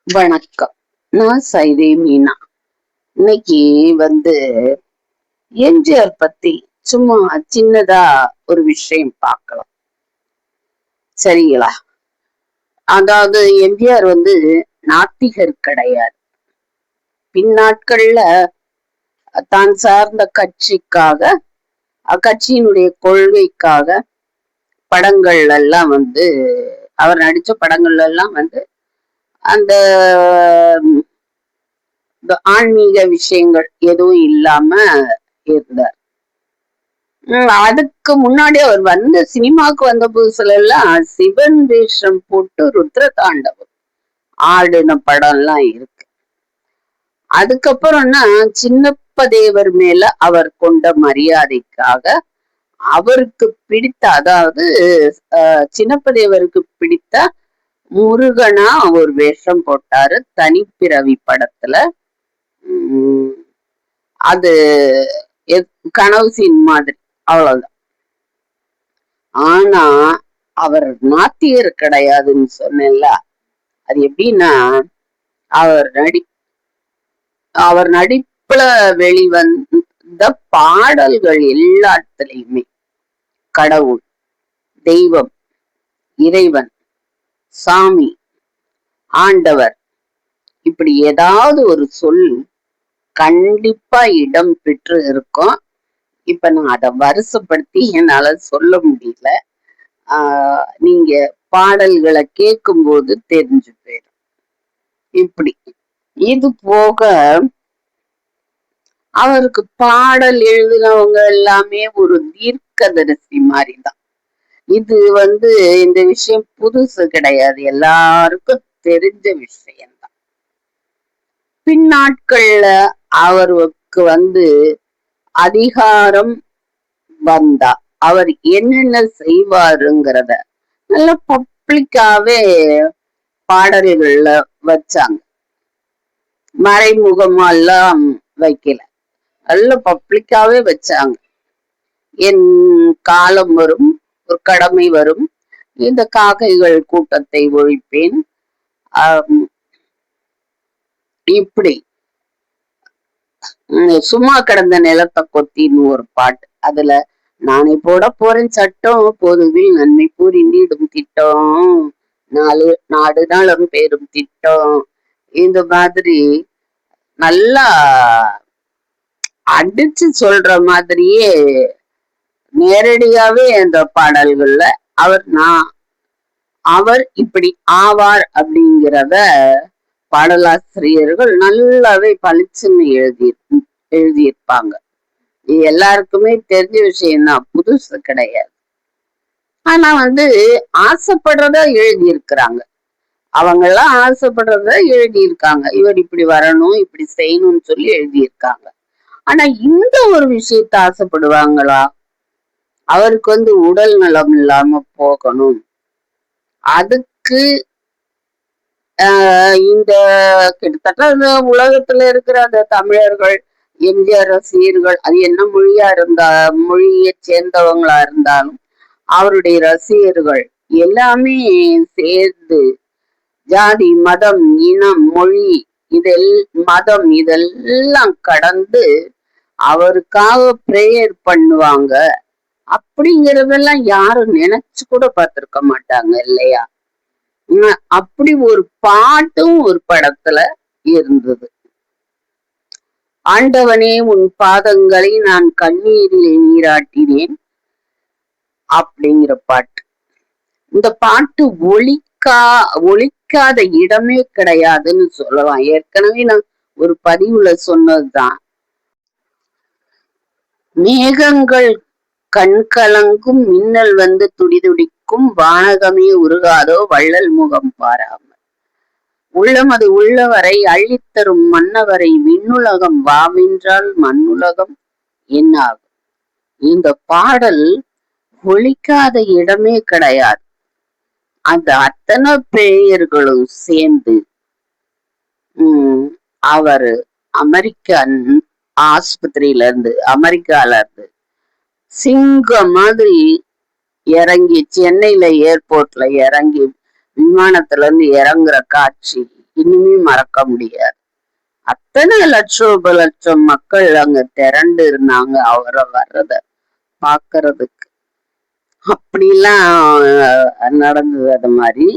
வணக்கம். நான் சைதே மீனா. இன்னைக்கு வந்து எம்ஜிஆர் பத்தி சும்மா சின்னதா ஒரு விஷயம் பார்க்கலாம். சரிங்களா? அதாவது எம்ஜிஆர் நாத்திகர் கிடையாது. பின்னாட்கள்ல தான் சார்ந்த கட்சிக்காக, அக்கட்சியினுடைய கொள்கைக்காக படங்கள் எல்லாம் அவர் நடிச்ச படங்கள் எல்லாம் அந்த ஆன்மீக விஷயங்கள் எதுவும் இல்லாம இருந்தார். அதுக்கு முன்னாடி அவர் சினிமாவுக்கு வந்த புதுசுல எல்லாம் சிவன் வேஷம் போட்டு ருத்ர தாண்டவம் ஆடின படம் எல்லாம் இருக்கு. அதுக்கப்புறம்னா சின்னப்ப தேவர் மேல அவர் கொண்ட மரியாதைக்காக அவருக்கு பிடித்த, அதாவது சின்னப்ப தேவருக்கு பிடித்த முருகனா ஒரு வேஷம் போட்டாரு தனிப்பிறவி படத்துல. அது கனவு சீன் மாதிரி, அவ்வளவுதான். ஆனா அவர் நாத்தியர் கிடையாதுன்னு சொன்னேன்ல, அது எப்படின்னா அவர் நடிப்புல வெளிவந்த பாடல்கள் எல்லாத்துலயுமே கடவுள், தெய்வம், இறைவன், சாமி, ஆண்டவர், இப்படி ஏதாவது ஒரு சொல் கண்டிப்பா இடம் பெற்று இருக்கும். இப்ப நான் அதை வருஷப்படுத்தி என்னால சொல்ல முடியல. நீங்க பாடல்களை கேட்கும் போது தெரிஞ்சு போயிடும். இப்படி இது போக அவருக்கு பாடல் எழுதினவங்க எல்லாமே ஒரு தீர்க்கதரிசி மாதிரிதான். இது இந்த விஷயம் புதுசு கிடையாது, எல்லாருக்கும் தெரிஞ்ச விஷயம்தான். பின்னாட்கள்ல அவருக்கு அதிகாரம் வந்தா அவர் என்னென்ன செய்வாருங்கிறத நல்ல பப்ளிக்காவே பாடல்கள்ல வச்சாங்க. மறைமுகமெல்லாம் வைக்கல, நல்ல பப்ளிக்காவே வச்சாங்க. என் காலம் வரும், ஒரு கடமை வரும், இந்த காக்கைகள் கூட்டத்தை ஒழிப்பேன், இப்படி சும்மா கிடந்த நிலத்தை கொத்தின்னு ஒரு பாட்டு. அதுல நானே போட போறேன் சட்டம், பொதுவில் நன்மை புரிந்திடும் திட்டம், நாடு நலம் பெரும் திட்டம், இந்த மாதிரி நல்லா அடிச்சு சொல்ற மாதிரியே நேரடியாவே அந்த பாடல்கள்ல அவர் இப்படி ஆவார் அப்படிங்கிறத பாடலாசிரியர்கள் நல்லாவே பளிச்சுன்னு எழுதியிருப்பாங்க. இது எல்லாருக்குமே தெரிஞ்ச விஷயம்தான், புதுசு கிடையாது. ஆனா ஆசைப்படுறதா எழுதியிருக்கிறாங்க. அவங்க எல்லாம் ஆசைப்படுறத எழுதியிருக்காங்க. இவர் இப்படி வரணும், இப்படி செய்யணும்னு சொல்லி எழுதியிருக்காங்க. ஆனா இந்த ஒரு விஷயத்த ஆசைப்படுவாங்களா? அவருக்கு உடல் நலம் இல்லாம போகணும், அதுக்கு இந்த கிட்டத்தட்ட உலகத்துல இருக்கிற அந்த தமிழர்கள், எம்ஜிஆர் ரசிகர்கள், அது என்ன மொழியை சேர்ந்தவங்களா இருந்தாலும் அவருடைய ரசிகர்கள் எல்லாமே சேர்ந்து ஜாதி, மதம், இனம், மொழி, மதம் இதெல்லாம் கடந்து அவருக்காக பிரேயர் பண்ணுவாங்க. அப்படிங்கறதெல்லாம் யாரும் நினைச்சு கூட பார்த்திருக்க மாட்டாங்க இல்லையா? அப்படி ஒரு பாட்டும் ஒரு படத்துல இருந்தது. ஆண்டவனே உன் பாதங்களை நான் கண்ணீரில் நீராட்டினேன் அப்படிங்கிற பாட்டு. இந்த பாட்டு ஒழிக்காத இடமே கிடையாதுன்னு சொல்லலாம். ஏற்கனவே நான் ஒரு பதிவுல சொன்னதுதான். மேகங்கள் கண்கலங்கும், மின்னல் துடிதுடிக்கும், வானகமே உருகாதோ வள்ளல் முகம் பாராமல், உள்ளமது உள்ளவரை அள்ளித்தரும் மன்னவரை, விண்ணுலகம் வாவென்றால் மண்ணுலகம் என்னாகும். இந்த பாடல் ஒழிக்காத இடமே கிடையாது. அந்த அத்தனை பேர்களும் சேர்ந்து அவர் அமெரிக்கன் ஆஸ்பத்திரியில இருந்து, அமெரிக்கால இருந்து சிங்கம் மாதிரி இறங்கி, சென்னையில ஏர்போர்ட்ல இறங்கி விமானத்துல இருந்து இறங்குற காட்சி இனிமே மறக்க முடியாது. அத்தனை லட்சோப லட்சம் மக்கள் அங்க திரண்டு இருந்தாங்க அவரை வர்றத பாக்குறதுக்கு. அப்படிலாம் நடந்தது அது மாதிரி.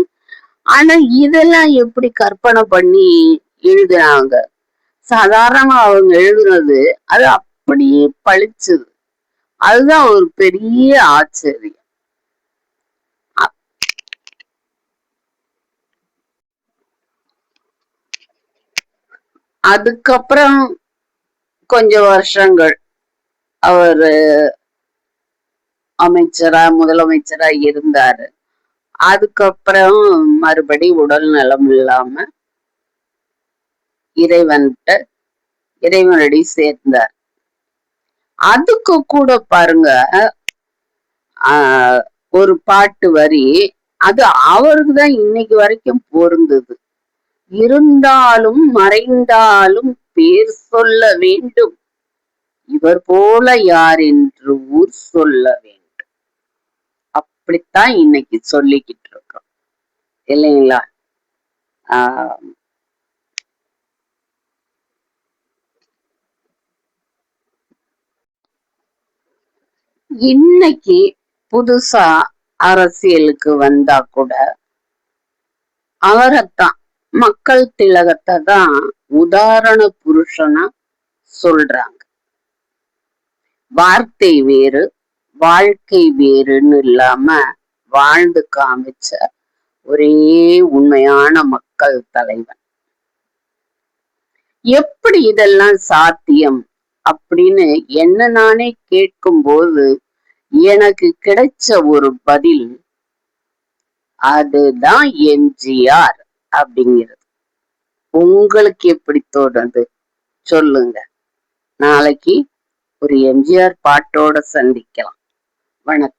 ஆனா இதெல்லாம் எப்படி கற்பனை பண்ணி எழுதுனாங்க? சாதாரணமா அவங்க எழுதுனது அது அப்படியே பளிச்சுது. அதுதான் ஒரு பெரிய ஆச்சரியம். அதுக்கப்புறம் கொஞ்சம் வருஷங்கள் அவரு முதலமைச்சரா இருந்தாரு. அதுக்கப்புறம் மறுபடி உடல் நலம் இல்லாம இறைவனடி சேர்ந்தார். அதுக்கு கூட பாருங்க, ஒரு பாட்டு வரி அது அவருக்கு தான் இன்னைக்கு வரைக்கும் பொருந்தது. இருந்தாலும் மறைந்தாலும் பேர் சொல்ல வேண்டும், இவர் போல யார் என்று ஊர் சொல்ல வேண்டும். அப்படித்தான் இன்னைக்கு சொல்லிக்கிட்டு இருக்கோம் இல்லைங்களா? இன்னைக்கு புதுசா அரசியலுக்கு வந்தா கூட அவரைத்தான், மக்கள் திலகத்தை தான் உதாரண புருஷனா சொல்றாங்க. வார்த்தை வேறு வாழ்க்கை வேறுன்னு இல்லாம வாழ்ந்து காமிச்ச ஒரே உண்மையான மக்கள் தலைவன். எப்படி இதெல்லாம் சாத்தியம் அப்படின்னு என்ன நானே கேட்கும் போது எனக்கு கிடைச்ச ஒரு பதில், அதுதான் எம்ஜிஆர் அப்படிங்கிறது. உங்களுக்கு எப்படி தோணுது சொல்லுங்க. நாளைக்கு ஒரு எம்ஜிஆர் பாட்டோட சந்திக்கலாம். வணக்கம்.